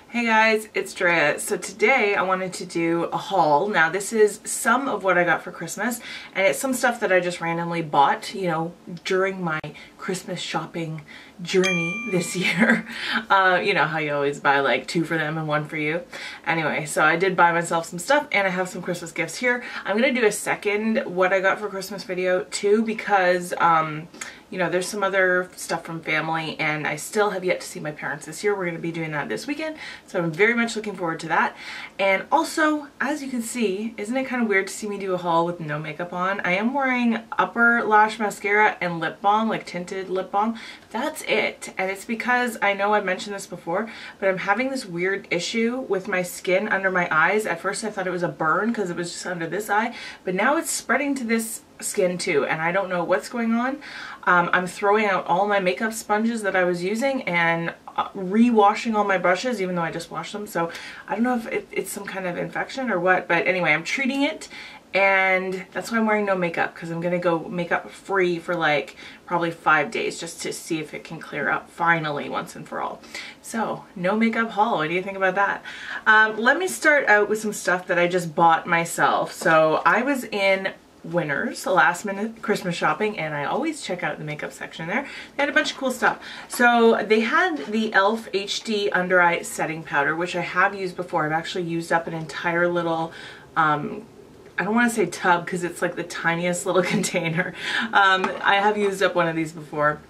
Hey guys, it's Drea. So today I wanted to do a haul. Now this is some of what I got for Christmas, and it's some stuff that I just randomly bought, you know, during my Christmas shopping journey this year. You know how you always buy like 2 for them and 1 for you. Anyway, so I did buy myself some stuff and I have some Christmas gifts here. I'm gonna do a second what I got for Christmas video too because you know, there's some other stuff from family and I still have yet to see my parents this year. We're going to be doing that this weekend, so I'm very much looking forward to that. And also, as you can see, isn't it kind of weird to see me do a haul with no makeup on? I am wearing upper lash mascara and lip balm, like tinted lip balm. That's it. And it's because, I know I've mentioned this before, but I'm having this weird issue with my skin under my eyes. At first I thought it was a burn because it was just under this eye, but now it's spreading to this skin too, and I don't know what's going on. I'm throwing out all my makeup sponges that I was using and re-washing all my brushes even though I just washed them, so I don't know if it's some kind of infection or what, but anyway, I'm treating it, and that's why I'm wearing no makeup, because I'm gonna go makeup free for like probably 5 days just to see if it can clear up finally once and for all. So no makeup haul. What do you think about that? Let me start out with some stuff that I just bought myself. So I was in Winners, the last minute Christmas shopping, and I always check out the makeup section there. They had a bunch of cool stuff. So they had the e.l.f. HD under eye setting powder, which I have used before. I've actually used up an entire little I don't want to say tub because it's like the tiniest little container. I have used up one of these before.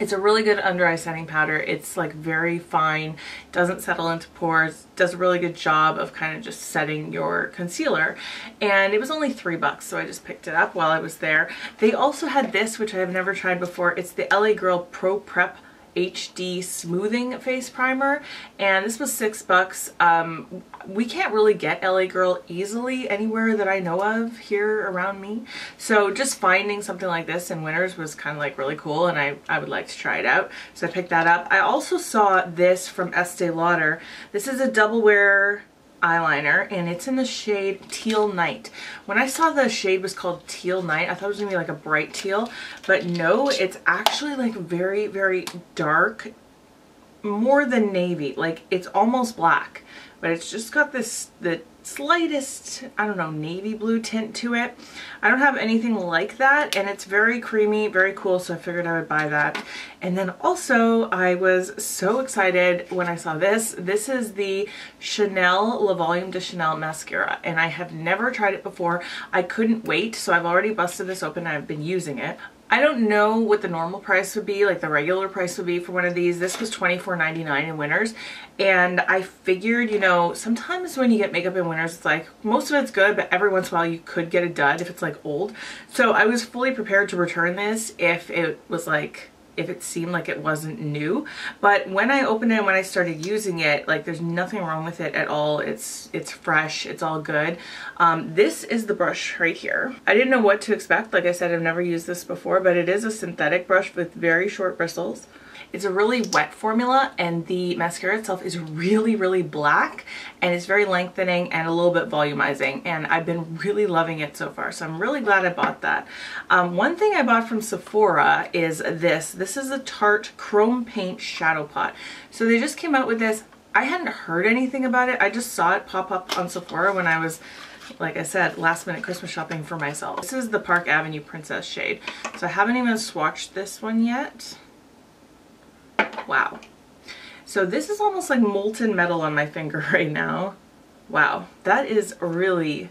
It's a really good under eye setting powder. It's like very fine, doesn't settle into pores, does a really good job of kind of just setting your concealer. And it was only $3, so I just picked it up while I was there. They also had this, which I have never tried before. It's the LA Girl Pro Prep HD Smoothing Face Primer, and this was $6. We can't really get LA Girl easily anywhere that I know of here around me, so just finding something like this in Winners was kind of like really cool, and I would like to try it out, so I picked that up. I also saw this from Estee Lauder. This is a double wear eyeliner, and it's in the shade Teal Night. When I saw the shade was called Teal Night, I thought it was gonna be like a bright teal, but no, it's actually like very, very dark, more than navy. Like it's almost black, but it's just got this, the slightest, I don't know, navy blue tint to it. I don't have anything like that, and it's very creamy, very cool, so I figured I would buy that. And then also I was so excited when I saw this. This is the Chanel Le Volume de Chanel mascara, and I have never tried it before. I couldn't wait, so I've already busted this open and I've been using it. I don't know what the normal price would be, like the regular price would be for one of these. This was $24.99 in Winners, and I figured, you know, sometimes when you get makeup in Winners, it's like, most of it's good, but every once in a while you could get a dud if it's like old. So I was fully prepared to return this if it was like, if it seemed like it wasn't new. But when I opened it and when I started using it, like there's nothing wrong with it at all. It's fresh, it's all good. This is the brush right here. I didn't know what to expect. Like I said, I've never used this before, but it is a synthetic brush with very short bristles. It's a really wet formula, and the mascara itself is really, really black, and it's very lengthening and a little bit volumizing, and I've been really loving it so far, so I'm really glad I bought that. One thing I bought from Sephora is this. This is a Tarte Chrome Paint Shadow Pot. So they just came out with this. I hadn't heard anything about it. I just saw it pop up on Sephora when I was, like I said, last minute Christmas shopping for myself. This is the Park Avenue Princess shade. So I haven't even swatched this one yet. Wow. So this is almost like molten metal on my finger right now. Wow, that is really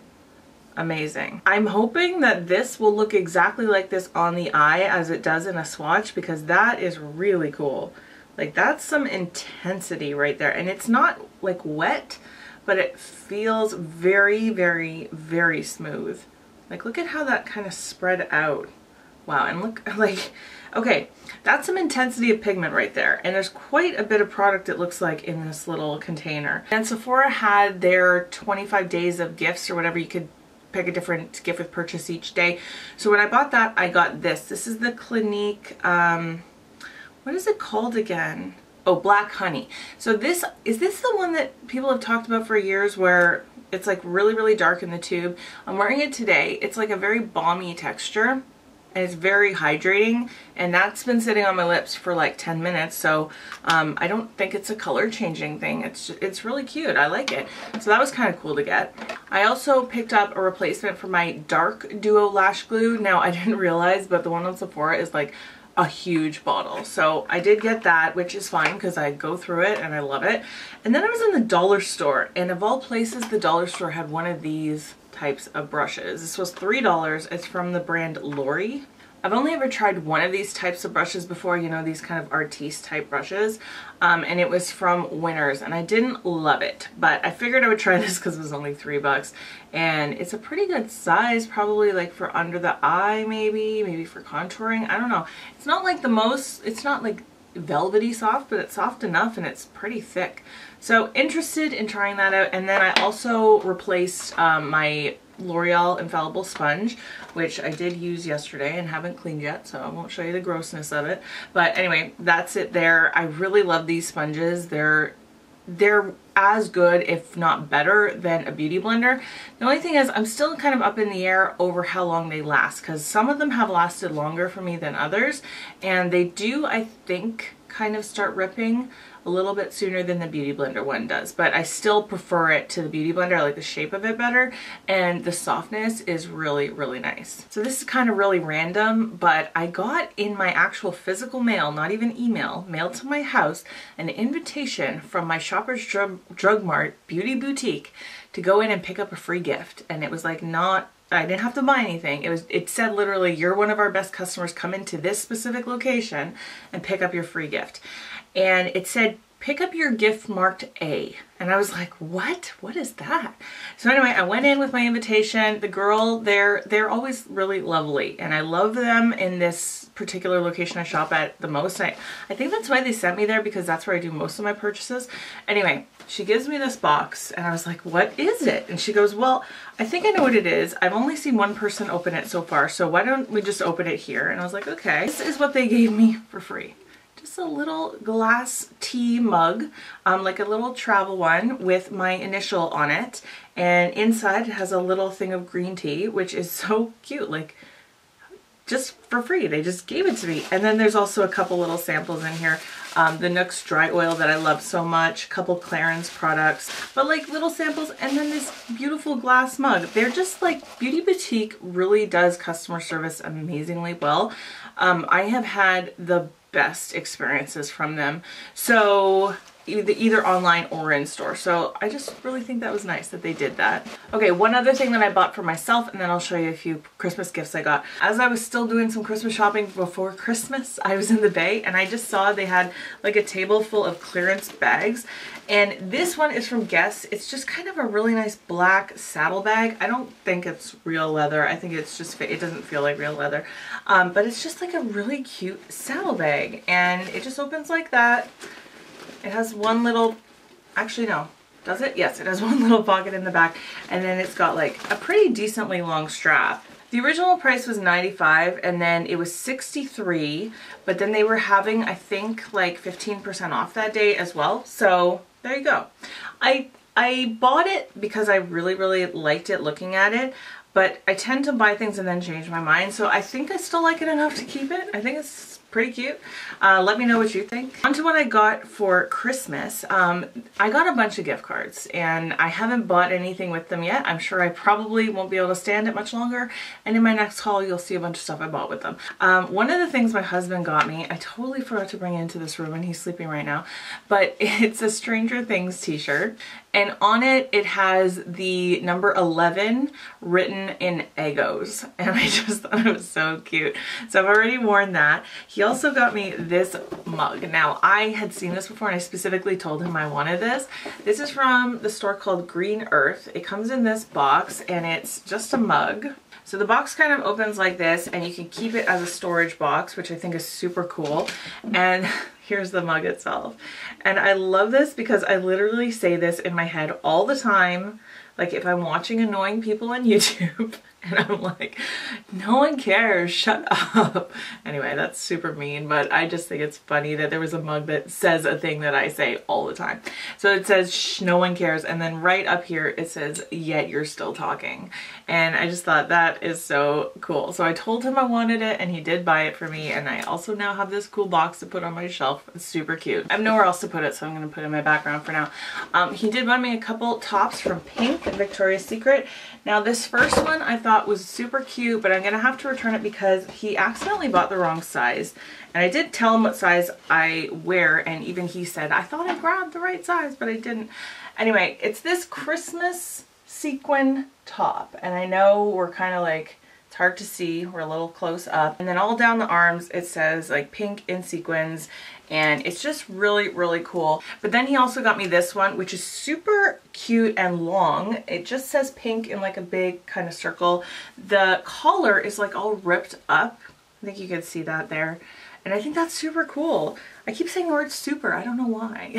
amazing. I'm hoping that this will look exactly like this on the eye as it does in a swatch, because that is really cool. Like that's some intensity right there, and it's not like wet, but it feels very, very, very smooth. Like look at how that kind of spread out. Wow, and look, like, okay, that's some intensity of pigment right there, and there's quite a bit of product, it looks like, in this little container. And Sephora had their 25 days of gifts or whatever. You could pick a different gift with purchase each day. So when I bought that, I got this. This is the Clinique, what is it called again? Oh, Black Honey. So this, is this the one that people have talked about for years, where it's like really, really dark in the tube? I'm wearing it today. It's like a very balmy texture. and it's very hydrating, and that's been sitting on my lips for like 10 minutes, so I don't think it's a color changing thing. It's really cute. I like it. So that was kind of cool to get. I also picked up a replacement for my dark duo lash glue. Now I didn't realize, but the one on Sephora is like a huge bottle, so I did get that, which is fine because I go through it and I love it. And then I was in the dollar store, and of all places, the dollar store had one of these types of brushes. This was $3. It's from the brand Lori. I've only ever tried one of these types of brushes before, you know, these kind of artiste type brushes, and it was from Winners, and I didn't love it, but I figured I would try this because it was only $3, and it's a pretty good size, probably like for under the eye, maybe for contouring. I don't know. It's not like the most, it's not like velvety soft, but it's soft enough and it's pretty thick. So interested in trying that out. And then I also replaced my L'Oreal Infallible Sponge, which I did use yesterday and haven't cleaned yet, so I won't show you the grossness of it. But anyway, that's it there. I really love these sponges. They're as good, if not better, than a beauty blender. The only thing is I'm still kind of up in the air over how long they last, because some of them have lasted longer for me than others, and they do, I think, kind of start ripping a little bit sooner than the beauty blender one does, but I still prefer it to the beauty blender. I like the shape of it better, and the softness is really, really nice. So this is kind of really random, but I got in my actual physical mail, not even email, mailed to my house, an invitation from my Shoppers Drug Mart Beauty Boutique to go in and pick up a free gift. And it was like I didn't have to buy anything. It said literally, you're one of our best customers, come into this specific location and pick up your free gift. And it said, pick up your gift marked A. And I was like, what? What is that? So anyway, I went in with my invitation. The girl there, they're always really lovely, and I love them in this particular location I shop at the most. I think that's why they sent me there, because that's where I do most of my purchases. Anyway, she gives me this box, and I was like, what is it? And she goes, well, I think I know what it is. I've only seen one person open it so far, so why don't we just open it here? And I was like, okay. This is what they gave me for free. Just a little glass tea mug, like a little travel one with my initial on it, and inside it has a little thing of green tea, which is so cute, like just for free. They just gave it to me. And then there's also a couple little samples in here. The Nooks dry oil that I love so much, a couple Clarins products, but like little samples, and then this beautiful glass mug. They're just like, Beauty Boutique really does customer service amazingly well. I have had the best experiences from them, so either online or in store. So I just really think that was nice that they did that. Okay, one other thing that I bought for myself, and then I'll show you a few Christmas gifts I got. As I was still doing some Christmas shopping before Christmas, I was in the Bay and I just saw they had like a table full of clearance bags, and this one is from Guess. It's just kind of a really nice black saddle bag. I don't think it's real leather. I think it's just, it doesn't feel like real leather, but it's just like a really cute saddle bag, and it just opens like that. It has one little, actually no, does it? Yes, it has one little pocket in the back, and then it's got like a pretty decently long strap. The original price was $95, and then it was $63, but then they were having, I think, like 15% off that day as well. So there you go. I bought it because I really, really liked it looking at it, but I tend to buy things and then change my mind. So I think I still like it enough to keep it. I think it's pretty cute. Let me know what you think. On to what I got for Christmas. I got a bunch of gift cards, and I haven't bought anything with them yet. I'm sure I probably won't be able to stand it much longer, and in my next haul you'll see a bunch of stuff I bought with them. One of the things my husband got me, I totally forgot to bring into this room, and he's sleeping right now, but it's a Stranger Things t-shirt, and on it it has the number 11 written in Eggos, and I just thought it was so cute. So I've already worn that. He also got me this mug. Now, I had seen this before and I specifically told him I wanted this. This is from the store called Green Earth. It comes in this box and it's just a mug. So the box kind of opens like this, and you can keep it as a storage box, which I think is super cool. And here's the mug itself. And I love this because I literally say this in my head all the time Like if I'm watching annoying people on YouTube and I'm like, no one cares, shut up. Anyway, that's super mean, but I just think it's funny that there was a mug that says a thing that I say all the time. So it says, shh, no one cares. And then right up here, it says, yet you're still talking. And I just thought that is so cool. So I told him I wanted it and he did buy it for me. And I also now have this cool box to put on my shelf. It's super cute. I have nowhere else to put it, so I'm gonna put it in my background for now. He did buy me a couple tops from Pink and Victoria's Secret. Now this first one I thought was super cute, but I'm gonna have to return it because he accidentally bought the wrong size. And I did tell him what size I wear, and even he said, I thought I grabbed the right size, but I didn't. Anyway, it's this Christmas sequin top, and I know we're kind of like, it's hard to see, we're a little close up. And then all down the arms it says like pink in sequins, and it's just really, really cool. But then he also got me this one, which is super cute and long. It just says pink in like a big kind of circle. The collar is like all ripped up. I think you can see that there. And I think that's super cool. I keep saying the word super, I don't know why.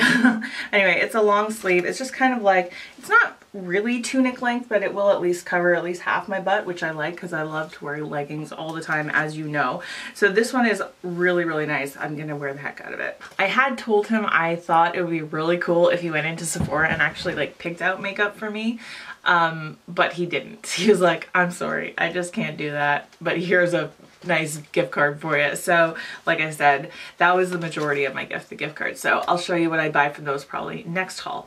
Anyway, it's a long sleeve. It's just kind of like, it's not really tunic length, but it will at least cover at least half my butt, which I like because I love to wear leggings all the time, as you know. So this one is really, really nice. I'm gonna wear the heck out of it. I had told him I thought it would be really cool if he went into Sephora and actually like picked out makeup for me. But he didn't. He was like, I'm sorry, I just can't do that, but here's a nice gift card for you. So like I said, that was the majority of my gift, the gift card. So I'll show you what I buy from those probably next haul.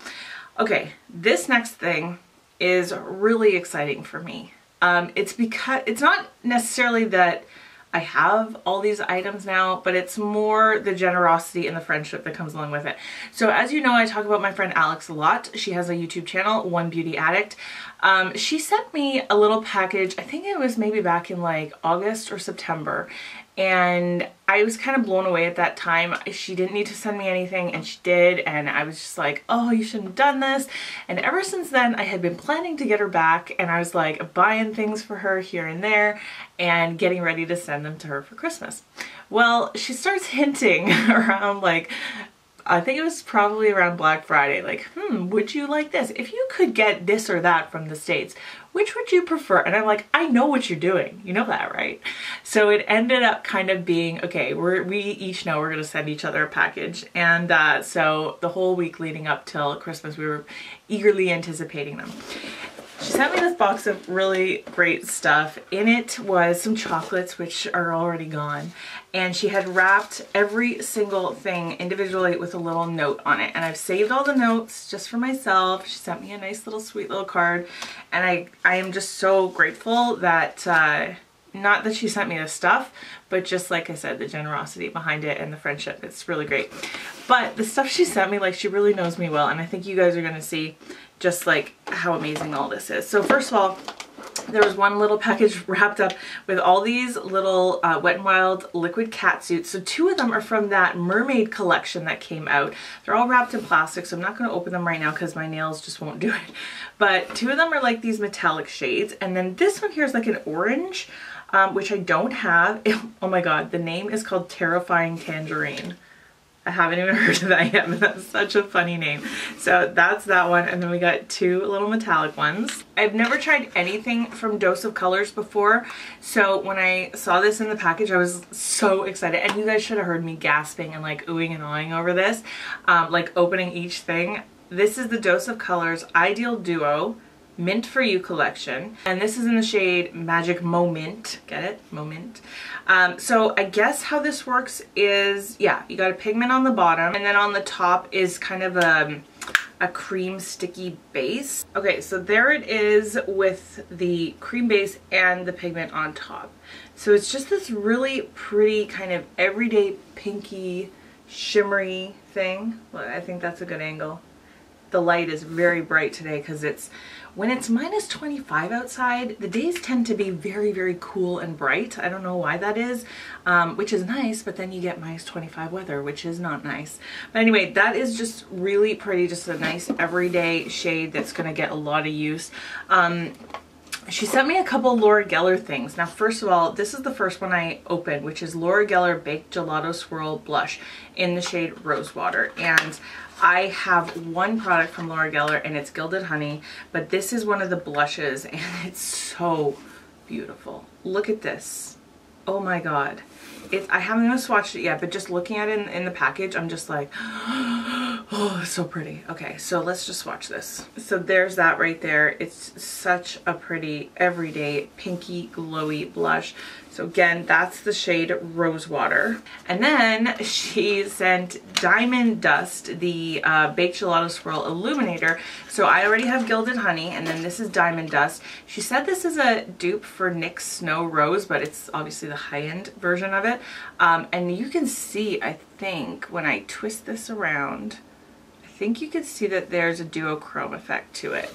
Okay, this next thing is really exciting for me. It's because it's not necessarily that I have all these items now, but it's more the generosity and the friendship that comes along with it. So as you know, I talk about my friend Alex a lot. She has a YouTube channel, One Beauty Addict. She sent me a little package, I think it was maybe back in like August or September, and I was kind of blown away at that time. She didn't need to send me anything, and she did, and I was just like, oh, you shouldn't have done this. And ever since then, I had been planning to get her back, and I was like buying things for her here and there and getting ready to send them to her for Christmas. Well, she starts hinting around like, I think it was probably around Black Friday, like, would you like this? If you could get this or that from the States, which would you prefer? And I'm like, I know what you're doing. You know that, right? So it ended up kind of being, okay, we each know we're going to send each other a package. And so the whole week leading up till Christmas, we were eagerly anticipating them. She sent me this box of really great stuff. In it was some chocolates, which are already gone. And she had wrapped every single thing individually with a little note on it. And I've saved all the notes just for myself. She sent me a nice little sweet little card. And I am just so grateful that, not that she sent me this stuff, but just like I said, the generosity behind it and the friendship. It's really great. But the stuff she sent me, like, she really knows me well. And I think you guys are going to see just like how amazing all this is. So first of all, there was one little package wrapped up with all these little Wet n Wild liquid cat suits. So two of them are from that mermaid collection that came out. They're all wrapped in plastic, so I'm not going to open them right now because my nails just won't do it. But two of them are like these metallic shades, and then this one here is like an orange, which I don't have. Oh my god, the name is called Terrifying Tangerine. I haven't even heard of that yet, but that's such a funny name. So that's that one, and then we got two little metallic ones. I've never tried anything from Dose of Colors before, so when I saw this in the package, I was so excited. And you guys should have heard me gasping and like oohing and awing over this, like opening each thing. This is the Dose of Colors Ideal Duo Mint For You collection, and this is in the shade Magic Moment. Get it? Moment. So I guess how this works is, yeah, you got a pigment on the bottom, and then on the top is kind of a cream sticky base. Okay, so there it is with the cream base and the pigment on top. So it's just this really pretty kind of everyday pinky shimmery thing. Well, I think that's a good angle. The light is very bright today because when it's minus 25 outside, the days tend to be very, very cool and bright. I don't know why that is, which is nice, but then you get minus 25 weather, which is not nice. But anyway, that is just really pretty, just a nice everyday shade that's gonna get a lot of use. She sent me a couple Laura Geller things. Now, first of all, this is the first one I opened, which is Laura Geller Baked Gelato Swirl Blush in the shade Rosewater. And I have one product from Laura Geller, and it's Gilded Honey, but this is one of the blushes, and it's so beautiful. Look at this. Oh my God. I haven't even swatched it yet, but just looking at it in the package, I'm just like, oh, it's so pretty. Okay, so let's just swatch this. So there's that right there. It's such a pretty everyday pinky glowy blush. So again, that's the shade Rosewater. And then she sent Diamond Dust, the Baked Gelato Swirl Illuminator. So I already have Gilded Honey, and then this is Diamond Dust. She said this is a dupe for NYX Snow Rose, but it's obviously the high-end version of it. And you can see, I think, when I twist this around, I think you can see that there's a duochrome effect to it.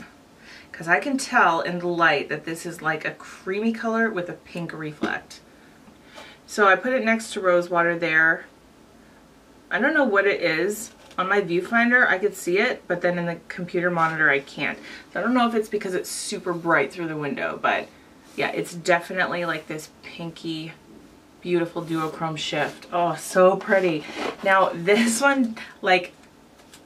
Because I can tell in the light that this is like a creamy color with a pink reflect. So I put it next to Rosewater there. I don't know what it is. On my viewfinder I could see it, but then in the computer monitor I can't. So I don't know if it's because it's super bright through the window, but yeah, it's definitely like this pinky, beautiful duochrome shift. Oh, so pretty. Now this one, like,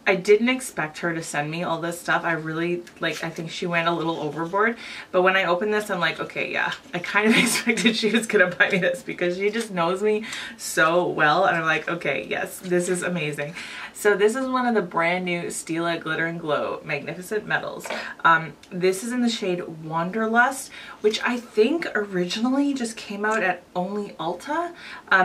I didn't expect her to send me all this stuff. I really, like, I think she went a little overboard. But when I opened this, I'm like, okay, yeah, I kind of expected she was gonna buy me this because she just knows me so well. And I'm like, okay, yes, this is amazing. So this is one of the brand new Stila Glitter and Glow Magnificent Metals. This is in the shade Wanderlust, which I think originally just came out at only Ulta.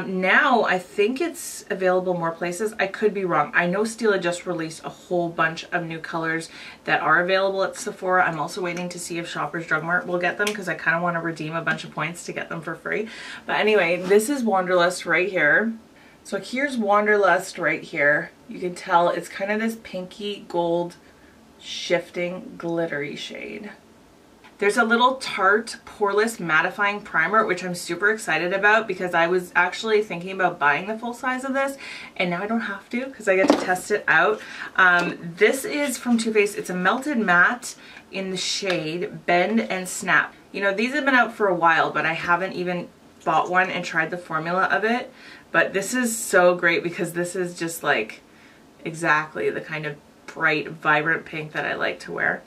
Now I think it's available more places. I could be wrong. I know Stila just released a whole bunch of new colors that are available at Sephora. I'm also waiting to see if Shoppers Drug Mart will get them because I kind of want to redeem a bunch of points to get them for free. But anyway, this is Wanderlust right here. So here's Wanderlust right here. You can tell it's kind of this pinky gold shifting glittery shade. There's a little Tarte Poreless Mattifying Primer, which I'm super excited about because I was actually thinking about buying the full size of this, and now I don't have to because I get to test it out. This is from Too Faced. It's a melted matte in the shade Bend and Snap. You know, these have been out for a while, but I haven't even bought one and tried the formula of it. But this is so great because this is just like exactly the kind of bright, vibrant pink that I like to wear.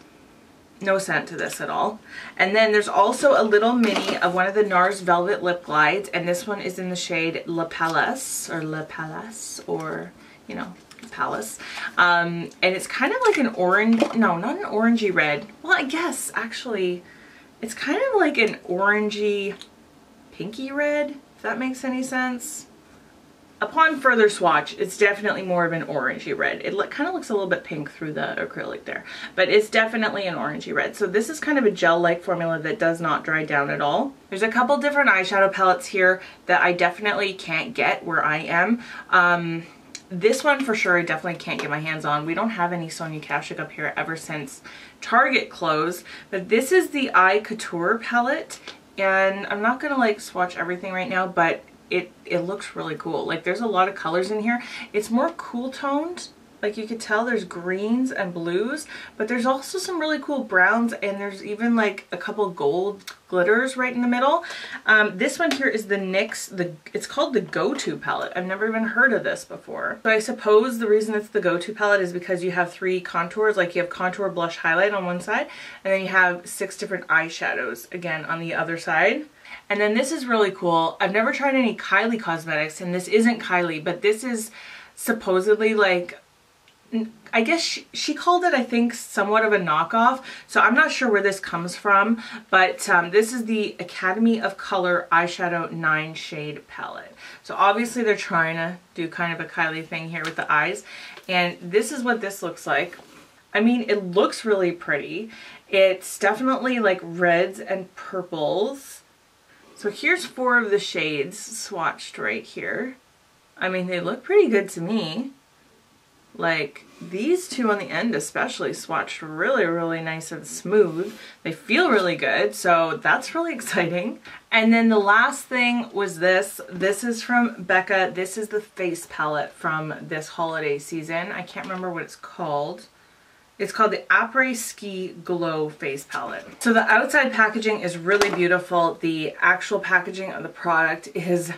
No scent to this at all. And then there's also a little mini of one of the NARS Velvet Lip Glides, and this one is in the shade La Palace, or you know, Palace. And it's kind of like an orange, no, not an orangey red. Well, I guess actually it's kind of like an orangey pinky red, if that makes any sense. Upon further swatch, it's definitely more of an orangey red. It kind of looks a little bit pink through the acrylic there, but it's definitely an orangey red. So this is kind of a gel-like formula that does not dry down at all. There's a couple different eyeshadow palettes here that I definitely can't get where I am. This one for sure I definitely can't get my hands on. We don't have any Sonia Kashuk up here ever since Target closed, but this is the Eye Couture palette, and I'm not gonna like swatch everything right now, but it looks really cool. Like there's a lot of colors in here. It's more cool toned. Like you could tell there's greens and blues, but there's also some really cool browns, and there's even like a couple gold glitters right in the middle. This one here is the NYX, it's called the Go-To palette. I've never even heard of this before. So I suppose the reason it's the Go-To palette is because you have 3 contours, like you have contour, blush, highlight on one side, and then you have 6 different eyeshadows again on the other side. And then this is really cool. I've never tried any Kylie cosmetics, and this isn't Kylie, but this is supposedly like, I guess she called it, I think, somewhat of a knockoff. So I'm not sure where this comes from, but this is the Academy of Color Eyeshadow 9 Shade Palette. So obviously they're trying to do kind of a Kylie thing here with the eyes. And this is what this looks like. I mean, it looks really pretty. It's definitely like reds and purples. So here's 4 of the shades swatched right here. I mean, they look pretty good to me. Like these 2 on the end especially swatched really, really nice and smooth. They feel really good, so that's really exciting. And then the last thing was this. This is from Becca. This is the face palette from this holiday season. I can't remember what it's called. It's called the Après Ski Glow Face Palette. So the outside packaging is really beautiful. The actual packaging of the product is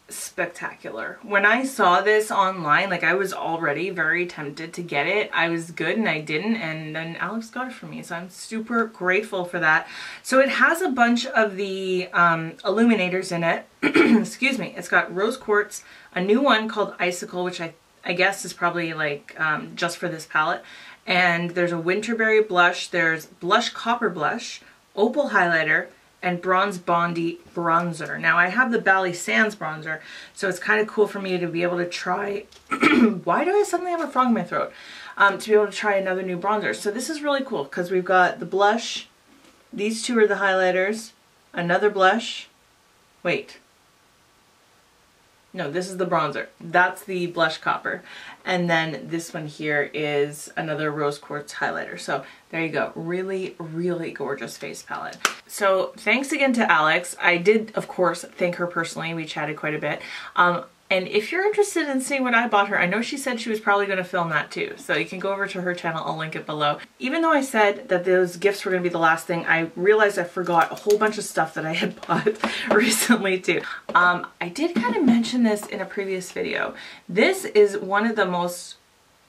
spectacular. When I saw this online, like I was already very tempted to get it. I was good and I didn't, and then Alex got it for me, so I'm super grateful for that. So it has a bunch of the illuminators in it. Excuse me. It's got rose quartz, a new one called Icicle, which I guess is probably like just for this palette. And there's a Winterberry blush, there's Blush Copper Blush, Opal Highlighter, and Bronze Bondi Bronzer. Now I have the Bali Sands bronzer, so it's kind of cool for me to be able to try, why do I suddenly have a frog in my throat? To be able to try another new bronzer. So this is really cool because we've got the blush, these two are the highlighters, another blush, wait. No, this is the bronzer. That's the Blush Copper. And then this one here is another Rose Quartz highlighter. So there you go. Really, really gorgeous face palette. So thanks again to Alex. I did, of course, thank her personally. We chatted quite a bit. And if you're interested in seeing what I bought her, I know she said she was probably going to film that too. So you can go over to her channel. I'll link it below. Even though I said that those gifts were going to be the last thing, I realized I forgot a whole bunch of stuff that I had bought recently too. I did kind of mention this in a previous video. This is one of the most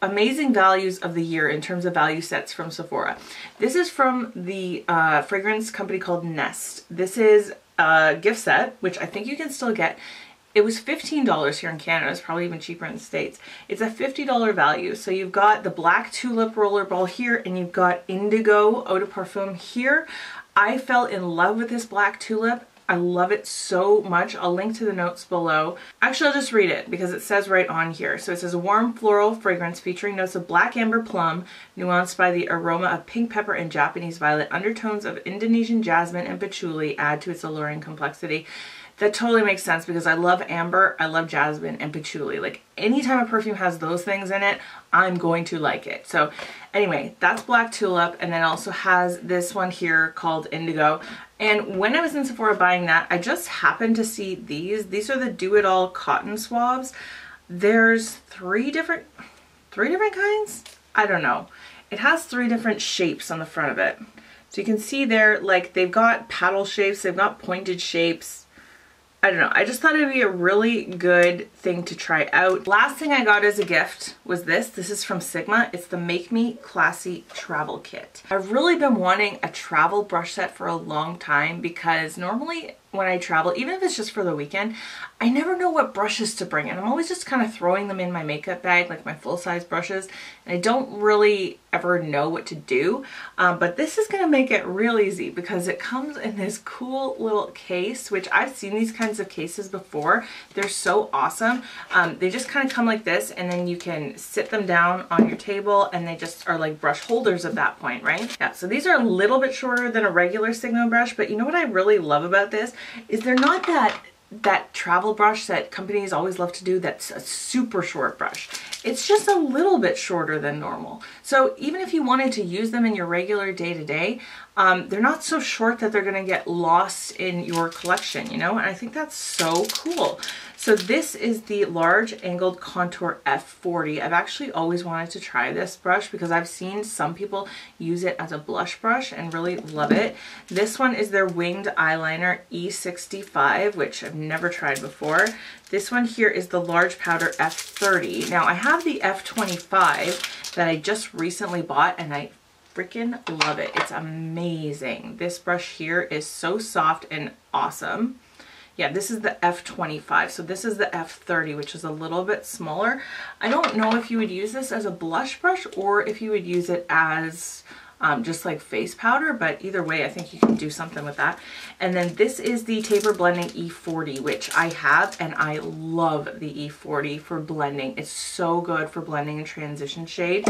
amazing values of the year in terms of value sets from Sephora. This is from the fragrance company called Nest. This is a gift set, which I think you can still get. It was $15 here in Canada. It's probably even cheaper in the States. It's a $50 value. So you've got the black tulip rollerball here, and you've got indigo eau de parfum here. I fell in love with this black tulip. I love it so much. I'll link to the notes below. Actually, I'll just read it because it says right on here. So it says a warm floral fragrance featuring notes of black amber plum, nuanced by the aroma of pink pepper and Japanese violet. Undertones of Indonesian jasmine and patchouli add to its alluring complexity. That totally makes sense because I love amber, I love jasmine, and patchouli. Like anytime a perfume has those things in it, I'm going to like it. So anyway, that's black tulip, and then also has this one here called indigo. And when I was in Sephora buying that, I just happened to see these. These are the Do It All cotton swabs. There's three different kinds? I don't know. It has 3 different shapes on the front of it. So you can see there, like they've got paddle shapes, they've got pointed shapes. I don't know. I just thought it'd be a really good thing to try out. Last thing I got as a gift was this. This is from Sigma. It's the Make Me Classy Travel Kit. I've really been wanting a travel brush set for a long time because normally when I travel, even if it's just for the weekend, I never know what brushes to bring, and I'm always just kind of throwing them in my makeup bag, like my full-size brushes, and I don't really ever know what to do. But this is going to make it real easy because it comes in this cool little case, which I've seen these kinds of cases before. They're so awesome. They just kind of come like this, and then you can sit them down on your table, and they just are like brush holders at that point, right? Yeah, so these are a little bit shorter than a regular Sigma brush, but you know what I really love about this is they're not that travel brush that companies always love to do that's a super short brush. It's just a little bit shorter than normal. So even if you wanted to use them in your regular day-to-day, they're not so short that they're gonna get lost in your collection, you know? And I think that's so cool. So this is the Large Angled Contour F40. I've actually always wanted to try this brush because I've seen some people use it as a blush brush and really love it. This one is their Winged Eyeliner E65, which I've never tried before. This one here is the Large Powder F30. Now I have the F25 that I just recently bought, and I freaking love it. It's amazing. This brush here is so soft and awesome. Yeah, this is the F25. So this is the F30, which is a little bit smaller. I don't know if you would use this as a blush brush or if you would use it as just like face powder, but either way, I think you can do something with that. And then this is the Taper Blending E40, which I have, and I love the E40 for blending. It's so good for blending in transition shade.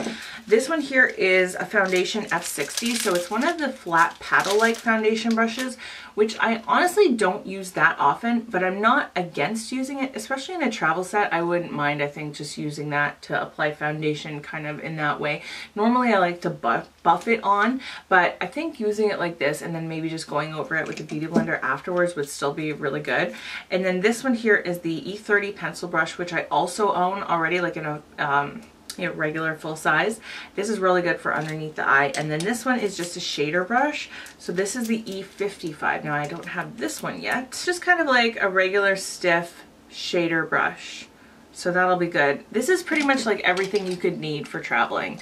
This one here is a foundation F60, so it's one of the flat paddle-like foundation brushes, which I honestly don't use that often, but I'm not against using it, especially in a travel set. I wouldn't mind, I think, just using that to apply foundation kind of in that way. Normally I like to buff it on, but I think using it like this and then maybe just going over it with the Beauty Blender afterwards would still be really good. And then this one here is the E30 pencil brush, which I also own already, like in a you know, regular full size. This is really good for underneath the eye. And then this one is just a shader brush. So this is the E55. Now I don't have this one yet. It's just kind of like a regular stiff shader brush. So that'll be good. This is pretty much like everything you could need for traveling.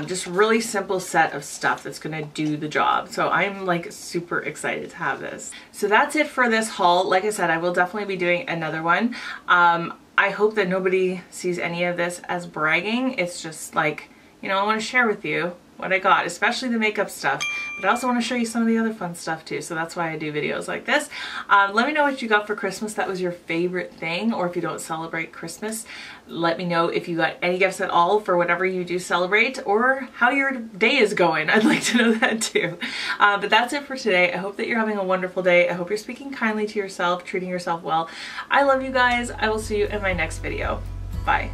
Just really simple set of stuff that's gonna do the job. So I'm like super excited to have this. So that's it for this haul. Like I said, I will definitely be doing another one. I hope that nobody sees any of this as bragging. It's just like, you know, I want to share with you what I got, especially the makeup stuff, but I also want to show you some of the other fun stuff too, so that's why I do videos like this. Let me know what you got for Christmas, that was your favorite thing, or if you don't celebrate Christmas, let me know if you got any gifts at all for whatever you do celebrate, or how your day is going. I'd like to know that too. But that's it for today. I hope that you're having a wonderful day. I hope you're speaking kindly to yourself, treating yourself well. I love you guys. I will see you in my next video. Bye.